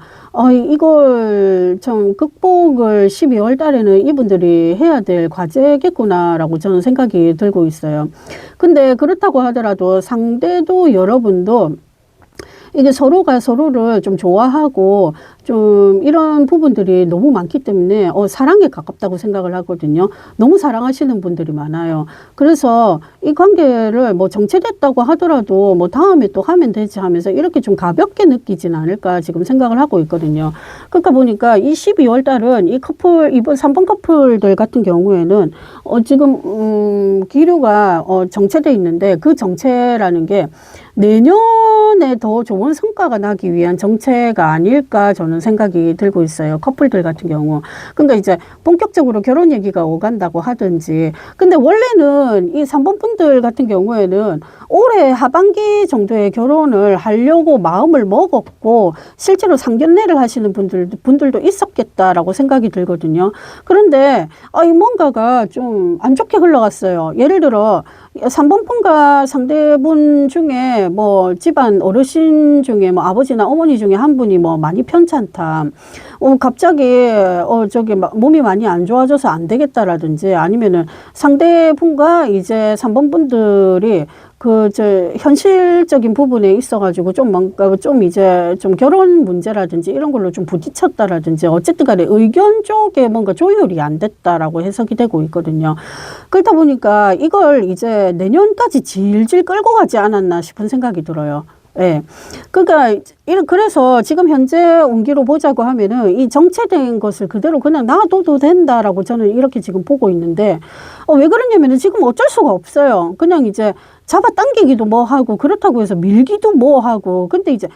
이걸 좀 극복을 12월 달에는 이분들이 해야 될 과제겠구나라고 저는 생각이 들고 있어요. 근데 그렇다고 하더라도 상대도 여러분도 이게 서로가 서로를 좀 좋아하고 좀 이런 부분들이 너무 많기 때문에 사랑에 가깝다고 생각을 하거든요. 너무 사랑하시는 분들이 많아요. 그래서 이 관계를 뭐 정체됐다고 하더라도 뭐 다음에 또 하면 되지 하면서 이렇게 좀 가볍게 느끼진 않을까 지금 생각을 하고 있거든요. 그러니까 보니까 이 12월 달은 이 커플, 이번 3번 커플들 같은 경우에는 지금 기류가 정체돼 있는데 그 정체라는 게 내년에 더 좋은 성과가 나기 위한 정체가 아닐까 저는 생각이 들고 있어요. 커플들 같은 경우. 그러니까 이제 본격적으로 결혼 얘기가 오간다고 하든지. 근데 원래는 이 3번 분들 같은 경우에는 올해 하반기 정도에 결혼을 하려고 마음을 먹었고 실제로 상견례를 하시는 분들도 있었겠다라고 생각이 들거든요. 그런데 이 뭔가가 좀 안 좋게 흘러갔어요. 예를 들어 3번 분과 상대분 중에 뭐 집안 어르신 중에 뭐 아버지나 어머니 중에 한 분이 뭐 많이 편찮다. 갑자기 저기 몸이 많이 안 좋아져서 안 되겠다라든지 아니면은 상대분과 이제 3번 분들이 현실적인 부분에 있어가지고 좀 뭔가 좀 이제 좀 결혼 문제라든지 이런 걸로 좀 부딪혔다라든지 어쨌든 간에 의견 쪽에 뭔가 조율이 안 됐다라고 해석이 되고 있거든요. 그러다 보니까 이걸 이제 내년까지 질질 끌고 가지 않았나 싶은 생각이 들어요. 예. 그러니까 그래서 지금 현재 온기로 보자고 하면은 이 정체된 것을 그대로 그냥 놔둬도 된다라고 저는 이렇게 지금 보고 있는데 왜 그러냐면은 지금 어쩔 수가 없어요. 그냥 이제 잡아당기기도 뭐 하고 그렇다고 해서 밀기도 뭐 하고 근데 이제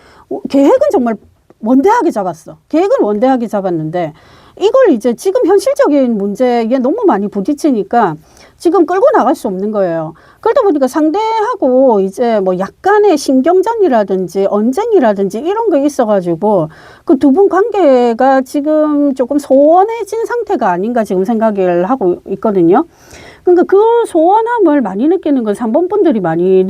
계획은 정말 원대하게 잡았어. 계획은 원대하게 잡았는데 이걸 이제 지금 현실적인 문제에 너무 많이 부딪히니까 지금 끌고 나갈 수 없는 거예요. 그러다 보니까 상대하고 이제 뭐 약간의 신경전이라든지 언쟁이라든지 이런 거 있어가지고 그 두 분 관계가 지금 조금 소원해진 상태가 아닌가 지금 생각을 하고 있거든요. 그러니까 그 소원함을 많이 느끼는 건 3번 분들이 많이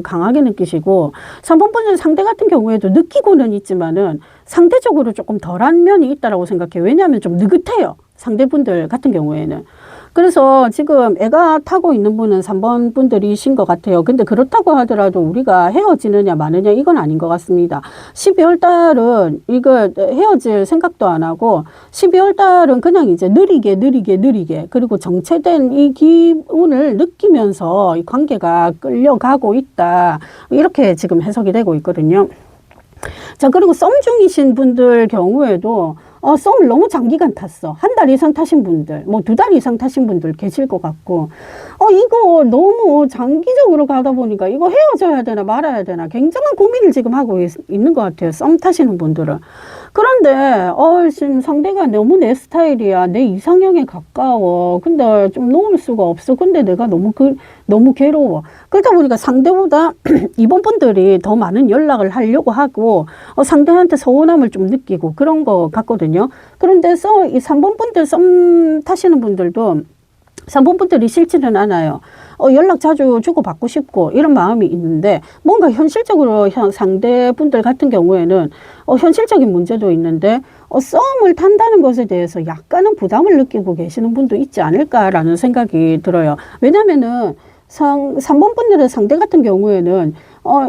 강하게 느끼시고 3번 분들 상대 같은 경우에도 느끼고는 있지만은 상대적으로 조금 덜한 면이 있다라고 생각해요. 왜냐하면 좀 느긋해요. 상대분들 같은 경우에는. 그래서 지금 애가 타고 있는 분은 3번 분들이신 것 같아요. 근데 그렇다고 하더라도 우리가 헤어지느냐 마느냐 이건 아닌 것 같습니다. 12월 달은 이거 헤어질 생각도 안 하고 12월 달은 그냥 이제 느리게 그리고 정체된 이 기운을 느끼면서 이 관계가 끌려가고 있다. 이렇게 지금 해석이 되고 있거든요. 자, 그리고 썸 중이신 분들 경우에도 썸을 너무 장기간 탔어. 한 달 이상 타신 분들, 뭐 2달 이상 타신 분들 계실 것 같고, 이거 너무 장기적으로 가다 보니까 이거 헤어져야 되나 말아야 되나 굉장한 고민을 지금 하고 있는 것 같아요. 썸 타시는 분들은. 그런데, 지금 상대가 너무 내 스타일이야. 내 이상형에 가까워. 근데 좀 놓을 수가 없어. 근데 내가 너무 괴로워. 그러다 보니까 상대보다 이번 분들이 더 많은 연락을 하려고 하고, 상대한테 서운함을 좀 느끼고 그런 거 같거든요. 그런데 이 3번 분들 썸 타시는 분들도 3번 분들이 싫지는 않아요. 연락 자주 주고받고 싶고 이런 마음이 있는데 뭔가 현실적으로 상대분들 같은 경우에는 현실적인 문제도 있는데 썸을 탄다는 것에 대해서 약간은 부담을 느끼고 계시는 분도 있지 않을까라는 생각이 들어요. 왜냐면은 3번 분들의 상대 같은 경우에는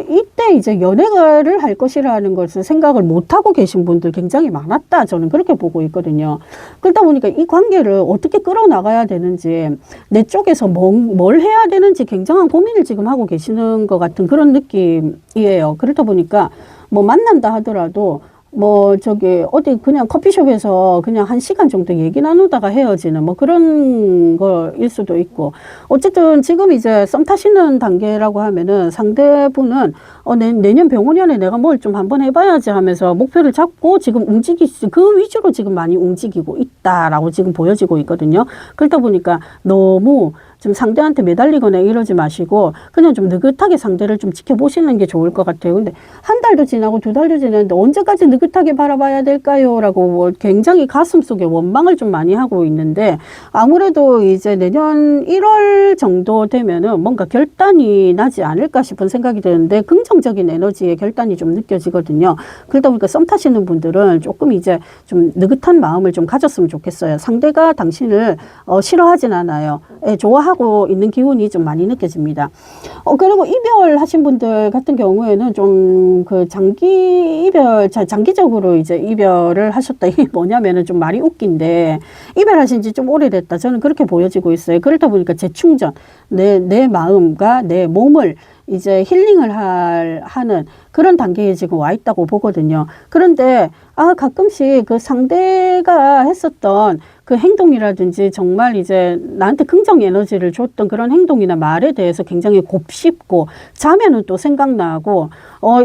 이때 이제 연애를 할 것이라는 것을 생각을 못하고 계신 분들 굉장히 많았다. 저는 그렇게 보고 있거든요. 그러다 보니까 이 관계를 어떻게 끌어나가야 되는지, 내 쪽에서 뭘 해야 되는지 굉장한 고민을 지금 하고 계시는 것 같은 그런 느낌이에요. 그렇다 보니까 뭐 만난다 하더라도 어디 그냥 커피숍에서 그냥 1시간 정도 얘기 나누다가 헤어지는 뭐 그런 거일 수도 있고. 어쨌든 지금 이제 썸 타시는 단계라고 하면은 상대분은 내년 병원년에 내가 뭘 좀 한번 해봐야지 하면서 목표를 잡고 지금 그 위주로 지금 많이 움직이고 있다라고 지금 보여지고 있거든요. 그러다 보니까 너무 좀 상대한테 매달리거나 이러지 마시고 그냥 좀 느긋하게 상대를 좀 지켜보시는 게 좋을 것 같아요. 근데 한 달도 지나고 2달도 지났는데 언제까지 느긋하게 바라봐야 될까요? 라고 굉장히 가슴속에 원망을 좀 많이 하고 있는데 아무래도 이제 내년 1월 정도 되면은 뭔가 결단이 나지 않을까 싶은 생각이 드는데 긍정적인 에너지의 결단이 좀 느껴지거든요. 그러다 보니까 썸 타시는 분들은 조금 이제 좀 느긋한 마음을 좀 가졌으면 좋겠어요. 상대가 당신을 싫어하진 않아요. 좋아하고 하고 있는 기운이 좀 많이 느껴집니다. 그리고 이별하신 분들 같은 경우에는 좀 그 장기적으로 이제 이별을 하셨다. 이게 뭐냐면은 좀 말이 웃긴데, 이별하신 지 좀 오래됐다. 저는 그렇게 보여지고 있어요. 그렇다 보니까 재충전, 내 마음과 내 몸을 이제 힐링을 하는 그런 단계에 지금 와 있다고 보거든요. 그런데 가끔씩 그 상대가 했었던 그 행동이라든지 정말 이제 나한테 긍정 에너지를 줬던 그런 행동이나 말에 대해서 굉장히 곱씹고, 자면은 또 생각나고,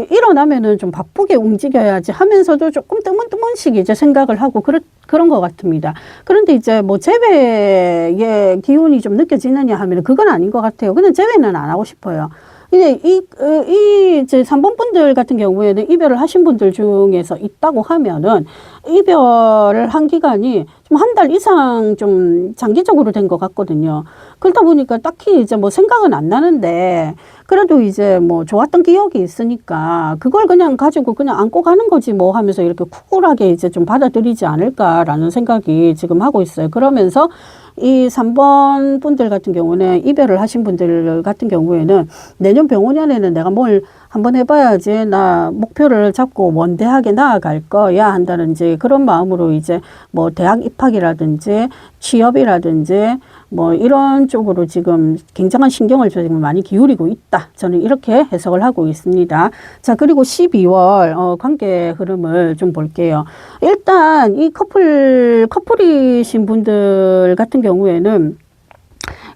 일어나면은 좀 바쁘게 움직여야지 하면서도 조금 뜨문뜨문씩 이제 생각을 하고 그런 것 같습니다. 그런데 이제 뭐 재회의 기운이 좀 느껴지느냐 하면 그건 아닌 것 같아요. 그냥 재회는 안 하고 싶어요. 이제 이제 3번 분들 같은 경우에는 이별을 하신 분들 중에서 있다고 하면은 이별을 한 기간이 좀 한 달 이상 좀 장기적으로 된 것 같거든요. 그러다 보니까 딱히 이제 뭐 생각은 안 나는데, 그래도 이제 뭐 좋았던 기억이 있으니까 그걸 그냥 가지고 그냥 안고 가는 거지 뭐 하면서 이렇게 쿨하게 이제 좀 받아들이지 않을까라는 생각이 지금 하고 있어요. 그러면서 이 3번 분들 같은 경우는, 이별을 하신 분들 같은 경우에는 내년 병원년에는 내가 뭘 한번 해봐야지, 나 목표를 잡고 원대하게 나아갈 거야 한다든지, 그런 마음으로 이제 뭐 대학 입학이라든지 취업이라든지 뭐 이런 쪽으로 지금 굉장한 신경을 지금 많이 기울이고 있다. 저는 이렇게 해석을 하고 있습니다. 자, 그리고 12월 관계 흐름을 좀 볼게요. 일단 이 커플이신 분들 같은 경우에는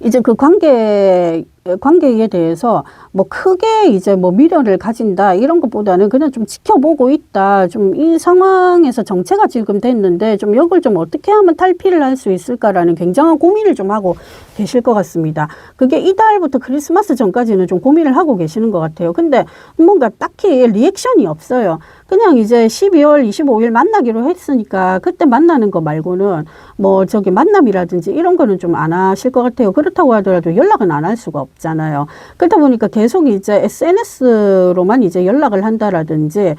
이제 그 관계에 대해서 뭐 크게 이제 뭐 미련을 가진다 이런 것보다는 그냥 좀 지켜보고 있다. 좀 이 상황에서 정체가 지금 됐는데 좀 이걸 좀 어떻게 하면 탈피를 할 수 있을까라는 굉장한 고민을 좀 하고 계실 것 같습니다. 그게 이달부터 크리스마스 전까지는 좀 고민을 하고 계시는 것 같아요. 근데 뭔가 딱히 리액션이 없어요. 그냥 이제 12월 25일 만나기로 했으니까 그때 만나는 거 말고는 뭐 저기 만남이라든지 이런 거는 좀 안 하실 것 같아요. 그렇다고 하더라도 연락은 안 할 수가 없잖아요. 그러다 보니까 계속 이제 SNS로만 이제 연락을 한다라든지,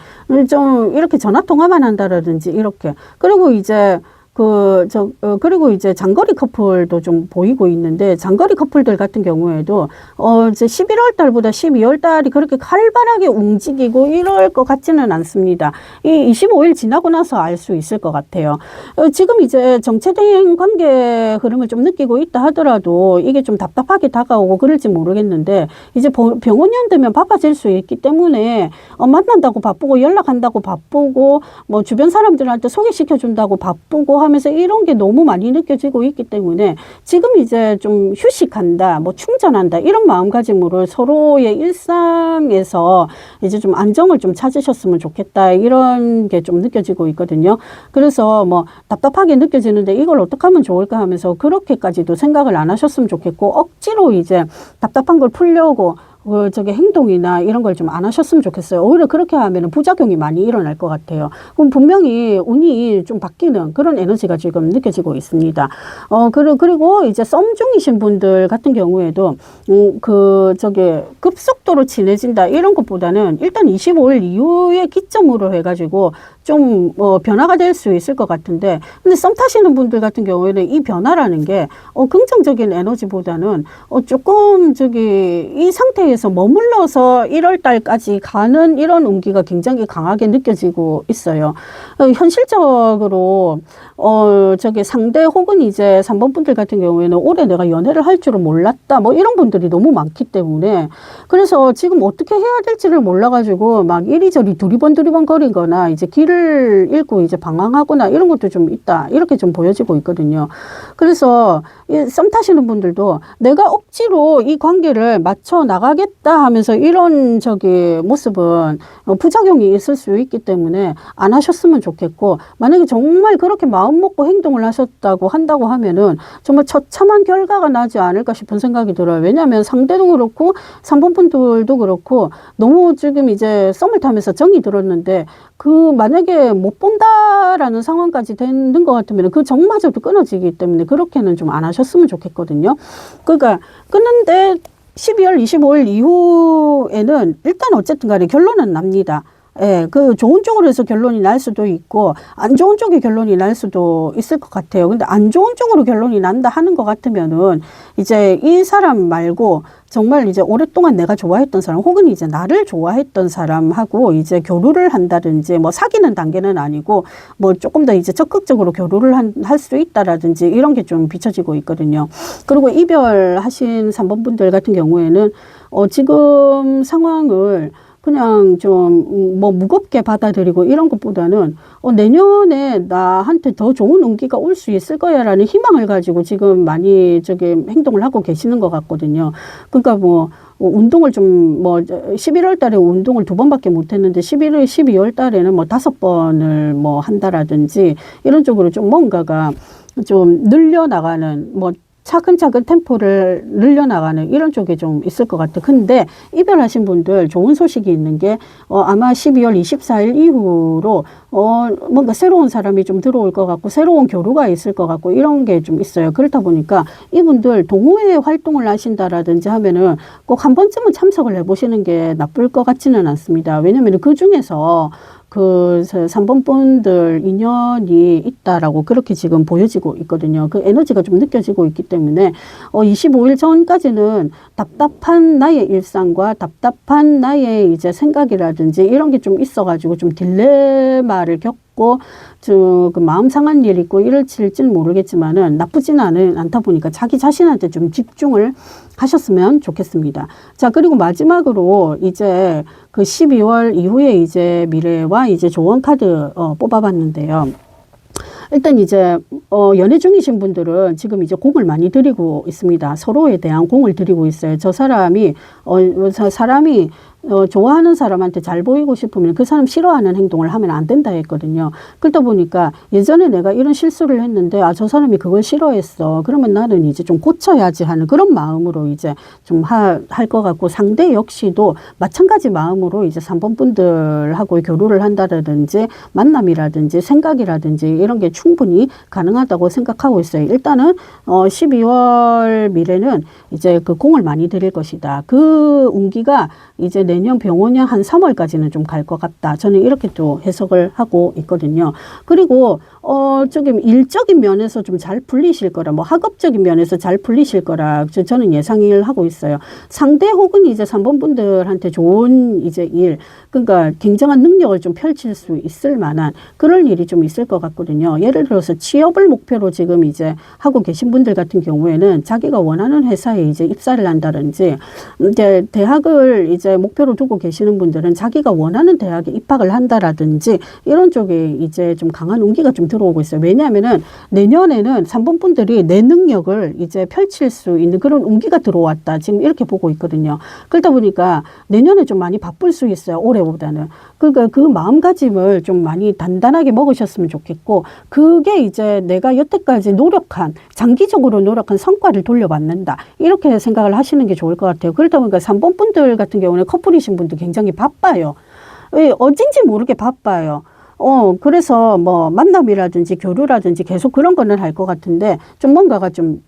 좀 이렇게 전화 통화만 한다라든지 이렇게. 그리고 이제 그리고 이제 장거리 커플도 좀 보이고 있는데, 장거리 커플들 같은 경우에도, 이제 11월 달보다 12월 달이 그렇게 활발하게 움직이고 이럴 것 같지는 않습니다. 이 25일 지나고 나서 알 수 있을 것 같아요. 지금 이제 정체된 관계 흐름을 좀 느끼고 있다 하더라도 이게 좀 답답하게 다가오고 그럴지 모르겠는데, 이제 병원년 되면 바빠질 수 있기 때문에, 만난다고 바쁘고 연락한다고 바쁘고 뭐 주변 사람들한테 소개시켜준다고 바쁘고 하면서 이런 게 너무 많이 느껴지고 있기 때문에, 지금 이제 좀 휴식한다, 뭐 충전한다 이런 마음가짐으로 서로의 일상에서 이제 좀 안정을 좀 찾으셨으면 좋겠다, 이런 게 좀 느껴지고 있거든요. 그래서 뭐 답답하게 느껴지는데 이걸 어떻게 하면 좋을까 하면서 그렇게까지도 생각을 안 하셨으면 좋겠고, 억지로 이제 답답한 걸 풀려고 행동이나 이런 걸 좀 안 하셨으면 좋겠어요. 오히려 그렇게 하면 부작용이 많이 일어날 것 같아요. 그럼 분명히 운이 좀 바뀌는 그런 에너지가 지금 느껴지고 있습니다. 그리고 이제 썸 중이신 분들 같은 경우에도, 급속도로 친해진다 이런 것보다는 일단 25일 이후의 기점으로 해가지고 좀 변화가 될 수 있을 것 같은데, 근데 썸 타시는 분들 같은 경우에는 이 변화라는 게 긍정적인 에너지보다는 조금 이 상태에서 머물러서 1월 달까지 가는 이런 운기가 굉장히 강하게 느껴지고 있어요. 현실적으로 상대 혹은 이제 3번 분들 같은 경우에는 올해 내가 연애를 할 줄은 몰랐다 뭐 이런 분들이 너무 많기 때문에, 그래서 지금 어떻게 해야 될지를 몰라가지고 막 이리저리 두리번 거리거나 이제 길을 잃고 이제 방황하거나 이런 것도 좀 있다, 이렇게 좀 보여지고 있거든요. 그래서 썸 타시는 분들도 내가 억지로 이 관계를 맞춰 나가겠다 하면서 이런 모습은 부작용이 있을 수 있기 때문에 안 하셨으면 좋겠고, 만약에 정말 그렇게 마음 먹고 행동을 한다고 하면은 정말 처참한 결과가 나지 않을까 싶은 생각이 들어요. 왜냐하면 상대도 그렇고 3번 분들도 그렇고 너무 지금 이제 썸을 타면서 정이 들었는데, 만약에 못 본다라는 상황까지 되는 것 같으면 그 정마저도 끊어지기 때문에 그렇게는 좀 안 하셨으면 좋겠거든요. 그러니까 끊는데 12월 25일 이후에는 일단 어쨌든 간에 결론은 납니다. 예, 그 좋은 쪽으로 해서 결론이 날 수도 있고 안 좋은 쪽에 결론이 날 수도 있을 것 같아요. 근데 안 좋은 쪽으로 결론이 난다 하는 것 같으면은 이제 이 사람 말고 정말 이제 오랫동안 내가 좋아했던 사람 혹은 이제 나를 좋아했던 사람하고 이제 교류를 한다든지 뭐 사귀는 단계는 아니고 뭐 조금 더 이제 적극적으로 교류를 할 수 있다라든지 이런 게 좀 비춰지고 있거든요. 그리고 이별하신 3번 분들 같은 경우에는 지금 상황을 그냥 좀 뭐 무겁게 받아들이고 이런 것보다는 내년에 나한테 더 좋은 운기가 올 수 있을 거야라는 희망을 가지고 지금 많이 저기 행동을 하고 계시는 것 같거든요. 그러니까 뭐 운동을 좀 뭐 11월 달에 운동을 2번밖에 못 했는데 12월 달에는 뭐 5번을 뭐 한다라든지 이런 쪽으로 좀 뭔가가 좀 늘려나가는 뭐 차근차근 템포를 늘려나가는 이런 쪽에 좀 있을 것 같아요. 근데 이별하신 분들 좋은 소식이 있는 게 아마 12월 24일 이후로 뭔가 새로운 사람이 좀 들어올 것 같고 새로운 교류가 있을 것 같고 이런 게 좀 있어요. 그렇다 보니까 이분들 동호회 활동을 하신다라든지 하면은 꼭 한 번쯤은 참석을 해보시는 게 나쁠 것 같지는 않습니다. 왜냐면 그 중에서 그 3번 분들 인연이 있다라고 그렇게 지금 보여지고 있거든요. 그 에너지가 좀 느껴지고 있기 때문에 25일 전까지는 답답한 나의 일상과 답답한 나의 이제 생각이라든지 이런 게 좀 있어가지고 좀 딜레마를 겪고 그 마음 상한 일 있고 이럴지는 모르겠지만은 나쁘지는 않다 보니까 자기 자신한테 좀 집중을 하셨으면 좋겠습니다. 자, 그리고 마지막으로 이제 그 12월 이후에 이제 미래와 이제 조언 카드 뽑아봤는데요. 일단 이제 연애 중이신 분들은 지금 이제 공을 많이 들이고 있습니다. 서로에 대한 공을 들이고 있어요. 저 사람이 사람이 좋아하는 사람한테 잘 보이고 싶으면 그 사람 싫어하는 행동을 하면 안 된다 했거든요. 그러다 보니까 예전에 내가 이런 실수를 했는데 저 사람이 그걸 싫어했어. 그러면 나는 이제 좀 고쳐야지 하는 그런 마음으로 이제 좀 할 것 같고 상대 역시도 마찬가지 마음으로 이제 3번 분들하고 교류를 한다든지 만남이라든지 생각이라든지 이런 게 충분히 가능하다고 생각하고 있어요. 일단은 12월 미래는 이제 그 공을 많이 들일 것이다. 그 운기가 이제 내년 병원년 한 3월까지는 좀 갈 것 같다. 저는 이렇게 또 해석을 하고 있거든요. 그리고 저기 일적인 면에서 좀 잘 풀리실 거라, 뭐 학업적인 면에서 잘 풀리실 거라 저는 예상을 하고 있어요. 상대 혹은 이제 3번 분들한테 좋은 이제 일, 그러니까 굉장한 능력을 좀 펼칠 수 있을 만한 그런 일이 좀 있을 것 같거든요. 예를 들어서 취업을 목표로 지금 이제 하고 계신 분들 같은 경우에는 자기가 원하는 회사에 이제 입사를 한다든지 이제 대학을 이제 목표로 두고 계시는 분들은 자기가 원하는 대학에 입학을 한다라든지 이런 쪽에 이제 좀 강한 운기가 좀 들어오고 있어요. 왜냐하면은 내년에는 3번 분들이 내 능력을 이제 펼칠 수 있는 그런 운기가 들어왔다. 지금 이렇게 보고 있거든요. 그러다 보니까 내년에 좀 많이 바쁠 수 있어요. 올해보다는. 그러니까 그 마음가짐을 좀 많이 단단하게 먹으셨으면 좋겠고 그게 이제 내가 여태까지 노력한 장기적으로 노력한 성과를 돌려받는다. 이렇게 생각을 하시는 게 좋을 것 같아요. 그러다 보니까 3번 분들 같은 경우는 커플이신 분도 굉장히 바빠요. 어딘지 모르게 바빠요. 그래서 뭐 만남이라든지 교류라든지 계속 그런 거는 할 것 같은데 좀 뭔가가 좀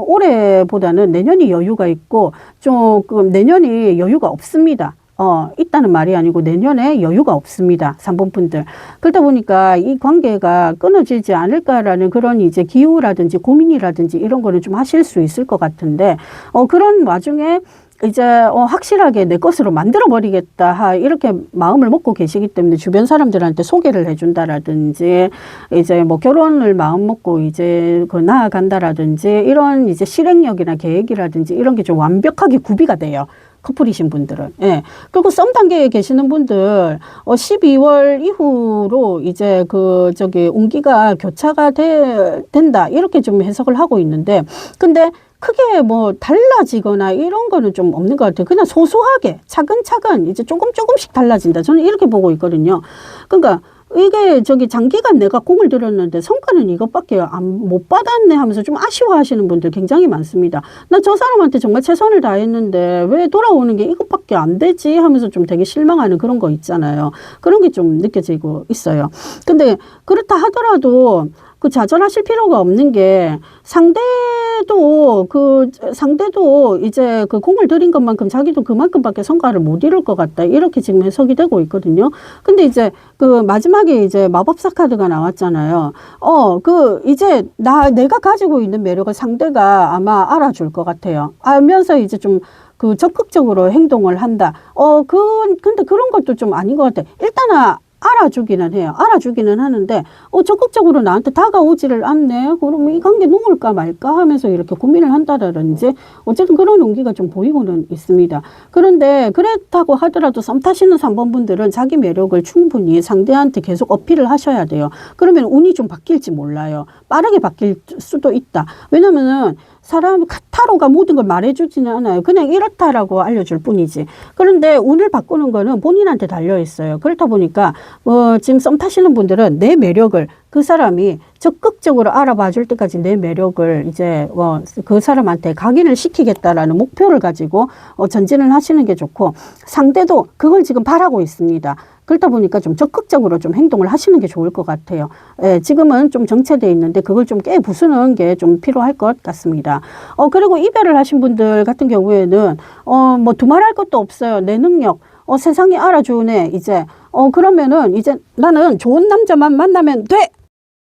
올해보다는 내년이 여유가 있고 조금 내년이 여유가 없습니다. 있다는 말이 아니고 내년에 여유가 없습니다. 3번 분들. 그러다 보니까 이 관계가 끊어지지 않을까라는 그런 이제 기우라든지 고민이라든지 이런 거는 좀 하실 수 있을 것 같은데, 그런 와중에 이제 확실하게 내 것으로 만들어 버리겠다 이렇게 마음을 먹고 계시기 때문에 주변 사람들한테 소개를 해준다라든지 이제 뭐 결혼을 마음 먹고 이제 그 나아간다라든지 이런 이제 실행력이나 계획이라든지 이런 게 좀 완벽하게 구비가 돼요. 커플이신 분들은. 예. 그리고 썸 단계에 계시는 분들, 12월 이후로 이제 운기가 교차가 된다. 이렇게 좀 해석을 하고 있는데, 근데 크게 뭐 달라지거나 이런 거는 좀 없는 것 같아요. 그냥 소소하게 차근차근 이제 조금씩 달라진다. 저는 이렇게 보고 있거든요. 그러니까 이게 장기간 내가 공을 들였는데 성과는 이것밖에 못 받았네 하면서 좀 아쉬워하시는 분들 굉장히 많습니다. 나 저 사람한테 정말 최선을 다했는데 왜 돌아오는 게 이것밖에 안 되지 하면서 좀 되게 실망하는 그런 거 있잖아요. 그런 게 좀 느껴지고 있어요. 근데 그렇다 하더라도 그 좌절하실 필요가 없는 게 상대도 이제 그 공을 들인 것만큼 자기도 그만큼밖에 성과를 못 이룰 것 같다. 이렇게 지금 해석이 되고 있거든요. 근데 이제 그 마지막에 이제 마법사 카드가 나왔잖아요. 이제 내가 가지고 있는 매력을 상대가 아마 알아줄 것 같아요. 알면서 이제 좀 그 적극적으로 행동을 한다. 근데 그런 것도 좀 아닌 것 같아. 일단은 알아주기는 해요. 알아주기는 하는데, 적극적으로 나한테 다가오지를 않네. 그러면 이 관계 놓을까 말까 하면서 이렇게 고민을 한다든지, 어쨌든 그런 용기가 좀 보이고는 있습니다. 그런데 그렇다고 하더라도 썸 타시는 3번 분들은 자기 매력을 충분히 상대한테 계속 어필을 하셔야 돼요. 그러면 운이 좀 바뀔지 몰라요. 빠르게 바뀔 수도 있다. 왜냐면은, 타로가 모든 걸 말해주지는 않아요. 그냥 이렇다라고 알려줄 뿐이지. 그런데 운을 바꾸는 거는 본인한테 달려있어요. 그렇다 보니까 지금 썸 타시는 분들은 내 매력을 그 사람이 적극적으로 알아봐 줄 때까지 내 매력을 이제 그 사람한테 각인을 시키겠다라는 목표를 가지고 전진을 하시는 게 좋고, 상대도 그걸 지금 바라고 있습니다. 그렇다 보니까 좀 적극적으로 좀 행동을 하시는 게 좋을 것 같아요. 지금은 좀 정체되어 있는데 그걸 좀 깨부수는 게 좀 필요할 것 같습니다. 그리고 이별을 하신 분들 같은 경우에는 뭐 두말할 것도 없어요. 내 능력. 세상이 알아주네. 이제 그러면은 이제 나는 좋은 남자만 만나면 돼.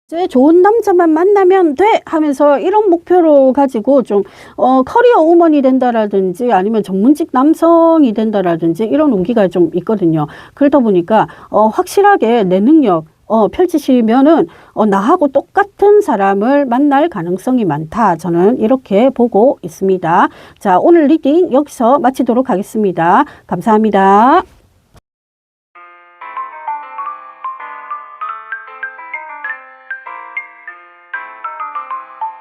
이제 좋은 남자만 만나면 돼 하면서 이런 목표로 가지고 좀 커리어 우먼이 된다라든지 아니면 전문직 남성이 된다라든지 이런 운기가 좀 있거든요. 그러다 보니까 확실하게 내 능력 펼치시면은 나하고 똑같은 사람을 만날 가능성이 많다. 저는 이렇게 보고 있습니다. 자, 오늘 리딩 여기서 마치도록 하겠습니다. 감사합니다.